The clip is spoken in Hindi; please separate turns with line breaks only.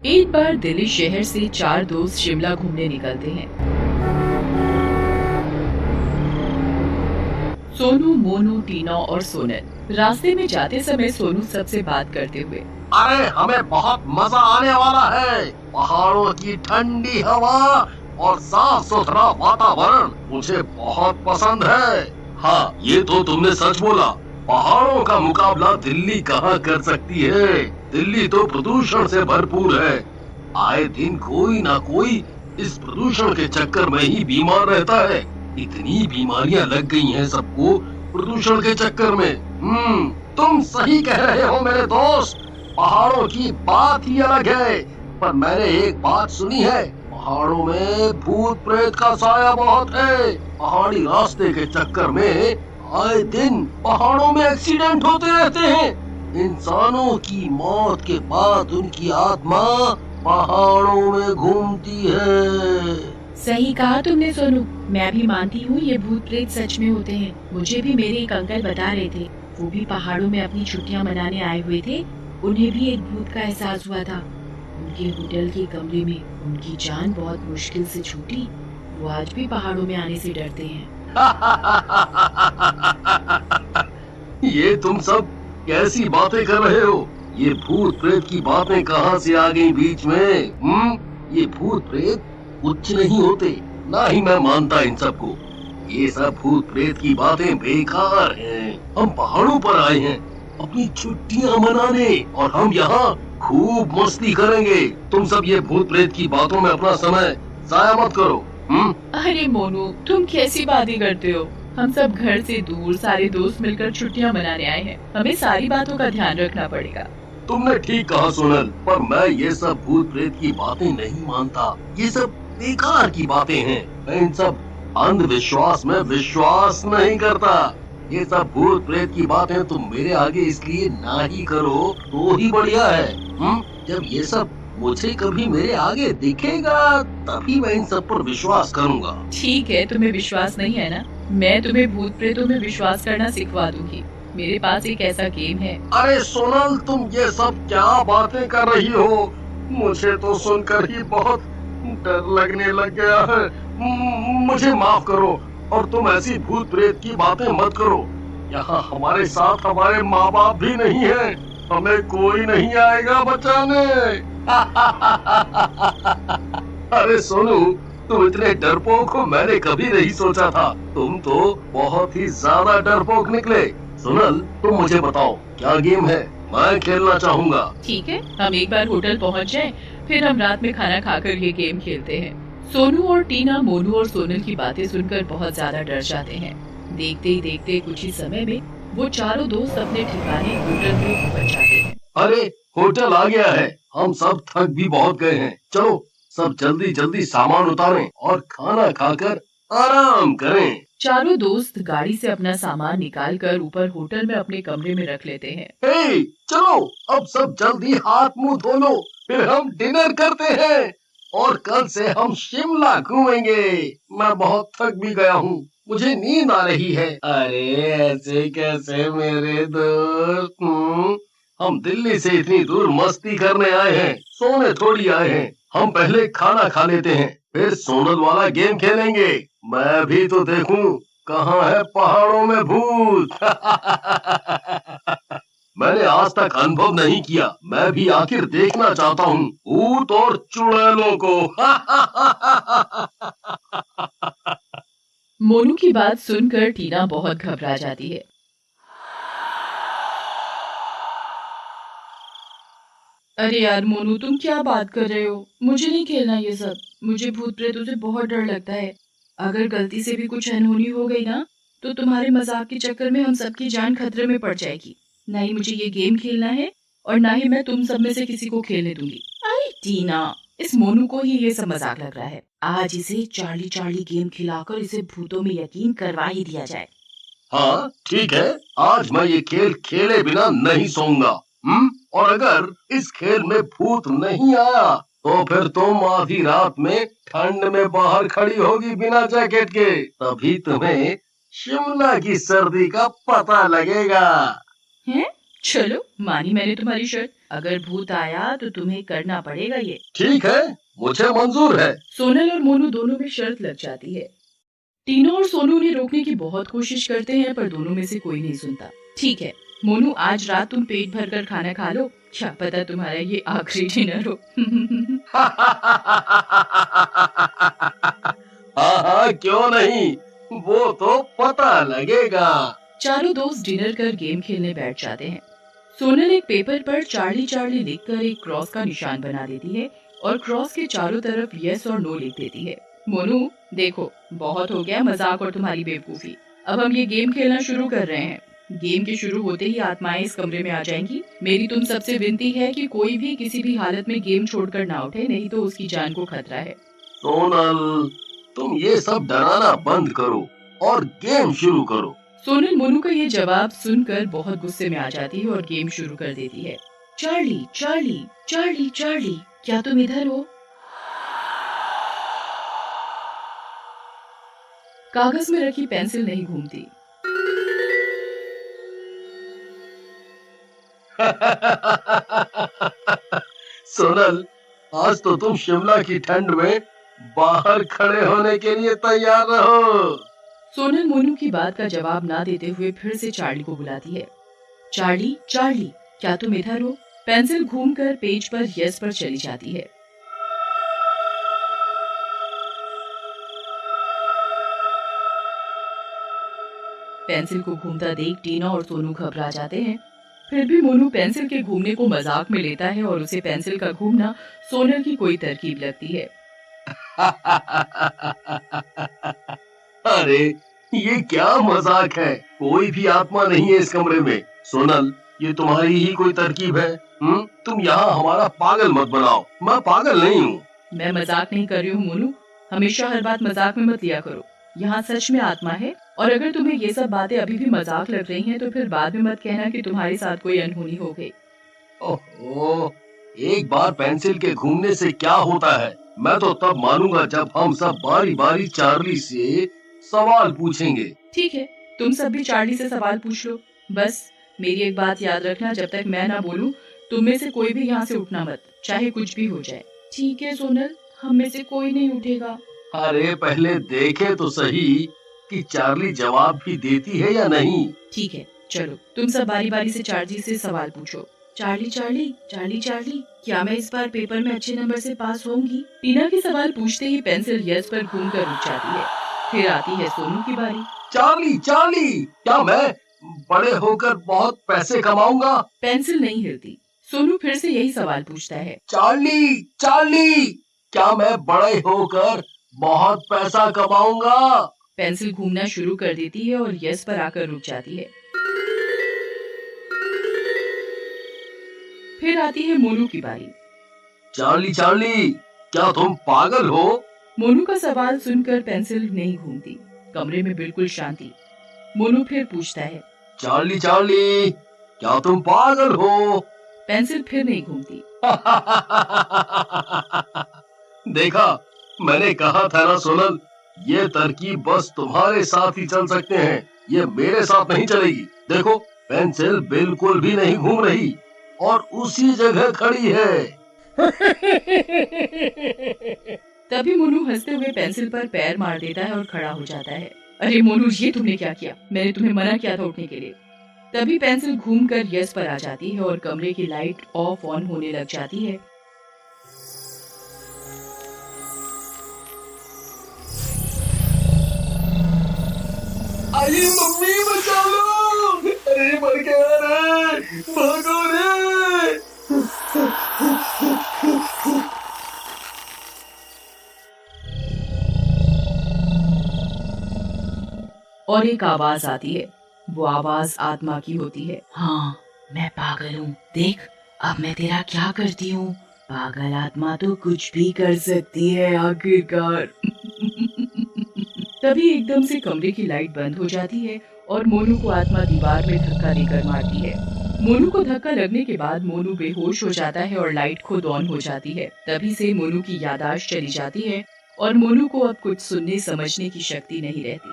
एक बार दिल्ली शहर से चार दोस्त शिमला घूमने निकलते हैं। सोनू, मोनू, टीना और सोनल। रास्ते में जाते समय सोनू सबसे बात करते हुए,
अरे हमें बहुत मजा आने वाला है। पहाड़ों की ठंडी हवा और साफ सुथरा वातावरण मुझे बहुत पसंद है। हाँ, ये तो तुमने सच बोला। पहाड़ों का मुकाबला दिल्ली कहाँ कर सकती है। दिल्ली तो प्रदूषण से भरपूर है। आए दिन कोई ना कोई इस प्रदूषण के चक्कर में ही बीमार रहता है। इतनी बीमारियां लग गई हैं सबको प्रदूषण के चक्कर में। तुम सही कह रहे हो मेरे दोस्त। पहाड़ों की बात ही अलग है। पर मैंने एक बात सुनी है, पहाड़ों में भूत प्रेत का साया बहुत है। पहाड़ी रास्ते के चक्कर में आए दिन पहाड़ों में एक्सीडेंट होते रहते हैं। इंसानों की मौत के बाद उनकी आत्मा पहाड़ों में घूमती है।
सही कहा तुमने सोनू। मैं भी मानती हूँ ये भूत प्रेत सच में होते हैं। मुझे भी मेरे एक अंकल बता रहे थे, वो भी पहाड़ों में अपनी छुट्टियाँ मनाने आए हुए थे। उन्हें भी एक भूत का एहसास हुआ था। उनके होटल के कमरे में उनकी जान बहुत मुश्किल से छूटी। वो आज भी पहाड़ों में आने से डरते हैं।
ये तुम सब कैसी बातें कर रहे हो? ये भूत प्रेत की बातें कहाँ से आ गई बीच में? ये भूत प्रेत कुछ नहीं होते, ना ही मैं मानता इन सबको। ये सब भूत प्रेत की बातें बेकार हैं। हम पहाड़ों पर आए हैं अपनी छुट्टियां मनाने और हम यहाँ खूब मस्ती करेंगे। तुम सब ये भूत प्रेत की बातों में अपना समय जाया मत करो।
अरे मोनू, तुम कैसी बातें करते हो? हम सब घर से दूर सारे दोस्त मिलकर छुट्टियां मनाने आए हैं। हमें सारी बातों का ध्यान रखना पड़ेगा।
तुमने ठीक कहा सोनल, पर मैं ये सब भूत प्रेत की बातें नहीं मानता। ये सब बेकार की बातें हैं। मैं इन सब अंधविश्वास में विश्वास नहीं करता। ये सब भूत प्रेत की बातें तुम मेरे आगे इसलिए ना ही करो तो ही बढ़िया है। जब ये सब मुझे कभी मेरे आगे दिखेगा तभी मैं इन सब पर विश्वास करूंगा।
ठीक है, तुम्हें विश्वास नहीं है ना? मैं तुम्हें भूत प्रेतों में विश्वास करना सिखवा दूंगी। मेरे पास एक ऐसा गेम है।
अरे सोनल, तुम ये सब क्या बातें कर रही हो? मुझे तो सुनकर ही बहुत डर लगने लग गया है। मुझे माफ करो और तुम ऐसी भूत प्रेत की बातें मत करो। यहाँ हमारे साथ हमारे माँ बाप भी नहीं है। हमें कोई नहीं आएगा बचाने। अरे सोनू, तुम इतने डरपोक हो मैंने कभी नहीं सोचा था। तुम तो बहुत ही ज्यादा डरपोक निकले। सोनल, तुम मुझे बताओ क्या गेम है? मैं खेलना चाहूँगा।
ठीक है, हम एक बार होटल पहुँच जाएं, फिर हम रात में खाना खाकर ये गेम खेलते हैं। सोनू और टीना मोनू और सोनल की बातें सुनकर बहुत ज्यादा डर जाते हैं। देखते ही देखते कुछ ही समय में वो चारों दोस्त अपने ठिकाने होटल में पहुंच जाते हैं।
अरे होटल आ गया है। हम सब थक भी बहुत गए हैं। चलो सब जल्दी जल्दी सामान उतारें और खाना खाकर आराम करें।
चारों दोस्त गाड़ी से अपना सामान निकालकर ऊपर होटल में अपने कमरे में रख लेते हैं।
हे, चलो अब सब जल्दी हाथ मुंह धो लो, फिर हम डिनर करते हैं और कल से हम शिमला घूमेंगे। मैं बहुत थक भी गया हूँ, मुझे नींद आ रही है। अरे ऐसे कैसे मेरे दोस्त? हम दिल्ली से इतनी दूर मस्ती करने आए हैं, सोने थोड़ी आए हैं। हम पहले खाना खा लेते हैं, फिर सोनल वाला गेम खेलेंगे। मैं भी तो देखूं कहाँ है पहाड़ों में भूत। मैंने आज तक अनुभव नहीं किया, मैं भी आखिर देखना चाहता हूँ भूत और चुड़ैलों को।
मोनू की बात सुनकर टीना बहुत घबरा जाती है। अरे यार मोनू, तुम क्या बात कर रहे हो? मुझे नहीं खेलना ये सब। मुझे भूत प्रेतों से बहुत डर लगता है। अगर गलती से भी कुछ अनहोनी हो गई ना, तो तुम्हारे मजाक के चक्कर में हम सबकी जान खतरे में पड़ जाएगी। ना ही मुझे ये गेम खेलना है और ना ही मैं तुम सब में से किसी को खेलने दूंगी। अरे टीना, इस मोनू को ही ये सब मजाक लग रहा है। आज इसे चार्ली चार्ली गेम खिलाकर इसे भूतों में यकीन करवा ही दिया जाए।
हाँ ठीक है, आज मैं ये खेल खेले बिना नहीं सोऊंगा। और अगर इस खेल में भूत नहीं आया तो फिर तुम आधी रात में ठंड में बाहर खड़ी होगी बिना जैकेट के, तभी तुम्हें शिमला की सर्दी का पता लगेगा।
हैं? चलो मानी मैंने तुम्हारी शर्त। अगर भूत आया तो तुम्हें करना पड़ेगा ये।
ठीक है, मुझे मंजूर है।
सोनल और मोनू दोनों में शर्त लग जाती है। टीना और सोनू उन्हें रोकने की बहुत कोशिश करते हैं पर दोनों में से कोई नहीं सुनता। ठीक है मोनू, आज रात तुम पेट भर कर खाना खा लो, क्या पता तुम्हारा ये आखिरी डिनर हो।
हाँ, क्यों नहीं, वो तो पता लगेगा।
चारों दोस्त डिनर कर गेम खेलने बैठ जाते हैं। सोनल एक पेपर पर चार्ली चार्ली लिखकर एक क्रॉस का निशान बना देती है और क्रॉस के चारों तरफ यस और नो लिख देती है। मोनू देखो, बहुत हो गया मजाक और तुम्हारी बेवकूफी, अब हम ये गेम खेलना शुरू कर रहे हैं। गेम के शुरू होते ही आत्माएं इस कमरे में आ जाएंगी। मेरी तुम सबसे विनती है कि कोई भी किसी भी हालत में गेम छोड़कर ना उठे, नहीं तो उसकी जान को खतरा है।
सोनल, तुम ये सब डराना बंद करो और गेम शुरू करो।
सोनल मोनू का ये जवाब सुनकर बहुत गुस्से में आ जाती है और गेम शुरू कर देती है। चार्ली चार्ली चार्ली चार्ली, क्या तुम इधर हो? कागज में रखी पेंसिल नहीं घूमती।
सोनल, आज तो तुम शिमला की ठंड में बाहर खड़े होने के लिए तैयार रहो।
सोनल मोनू की बात का जवाब ना देते हुए फिर से चार्ली को बुलाती है। चार्ली चार्ली, क्या तुम इधर हो? पेंसिल घूमकर पेज पर यस पर चली जाती है। पेंसिल को घूमता देख टीना और सोनू घबरा जाते हैं। फिर भी मोनू पेंसिल के घूमने को मजाक में लेता है और उसे पेंसिल का घूमना सोनल की कोई तरकीब लगती है।
अरे ये क्या मजाक है, कोई भी आत्मा नहीं है इस कमरे में। सोनल, ये तुम्हारी ही कोई तरकीब है? तुम यहाँ हमारा पागल मत बनाओ, मैं पागल नहीं हूँ।
मैं मजाक नहीं कर रही हूँ मोनू, हमेशा हर बात मजाक में मत लिया करो। यहाँ सच में आत्मा है और अगर तुम्हें ये सब बातें अभी भी मजाक लग रही हैं तो फिर बाद में मत कहना कि तुम्हारे साथ कोई अनहोनी हो गई।
ओहो, एक बार पेंसिल के घूमने से क्या होता है? मैं तो तब मानूंगा जब हम सब बारी बारी चार्ली से सवाल पूछेंगे।
ठीक है, तुम सब भी चार्ली से सवाल पूछ लो। बस मेरी एक बात याद रखना, जब तक मैं ना बोलूं तुम में से कोई भी यहाँ से उठना मत, चाहे कुछ भी हो जाए। ठीक है सोनल, हम में से कोई नहीं उठेगा।
अरे पहले देखे तो सही कि चार्ली जवाब भी देती है या नहीं।
ठीक है, चलो तुम सब बारी बारी से चार्ली से सवाल पूछो। चार्ली चार्ली चार्ली चार्ली, क्या मैं इस बार पेपर में अच्छे नंबर से पास होंगी? टीना के सवाल पूछते ही पेंसिल यस पर घूमकर रुक जाती है। फिर आती है सोनू की बारी।
चार्ली चार्ली, क्या मैं बड़े होकर बहुत पैसे कमाऊंगा?
पेंसिल नहीं हिलती। सोनू फिर से यही सवाल पूछता है।
चार्ली चार्ली, क्या मैं बड़े होकर बहुत पैसा कमाऊंगा?
पेंसिल घूमना शुरू कर देती है और यस पर आकर रुक जाती है। फिर आती है मोनू की बारी।
चार्ली चार्ली, क्या तुम पागल हो?
मोनू का सवाल सुनकर पेंसिल नहीं घूमती। कमरे में बिल्कुल शांति। मोनू फिर पूछता है।
चार्ली चार्ली, क्या तुम पागल हो?
पेंसिल फिर नहीं घूमती।
देखा, मैंने कहा था ना सोनल, ये तरकीब बस तुम्हारे साथ ही चल सकते हैं, ये मेरे साथ नहीं चलेगी। देखो, पेंसिल बिल्कुल भी नहीं घूम रही और उसी जगह खड़ी है।
तभी मोनू हंसते हुए पेंसिल पर पैर मार देता है और खड़ा हो जाता है। अरे मोनू, ये तुमने क्या किया? मैंने तुम्हें मना किया था उठने के लिए। तभी पेंसिल घूमकर यस पर आ जाती है और कमरे की लाइट ऑफ ऑन होने लग जाती है।
अरे मम्मी बचा लो! अरे मर गया रे! भागो रे!
और एक आवाज आती है। वो आवाज आत्मा की होती है। हाँ, मैं पागल हूँ, देख अब मैं तेरा क्या करती हूँ। पागल आत्मा तो कुछ भी कर सकती है आखिरकार। तभी एकदम से कमरे की लाइट बंद हो जाती है और मोनू को आत्मा दीवार में धक्का देकर मारती है। मोनू को धक्का लगने के बाद मोनू बेहोश हो जाता है और लाइट खुद ऑन हो जाती है। तभी से मोनू की याददाश्त चली जाती है और मोनू को अब कुछ सुनने समझने की शक्ति नहीं रहती।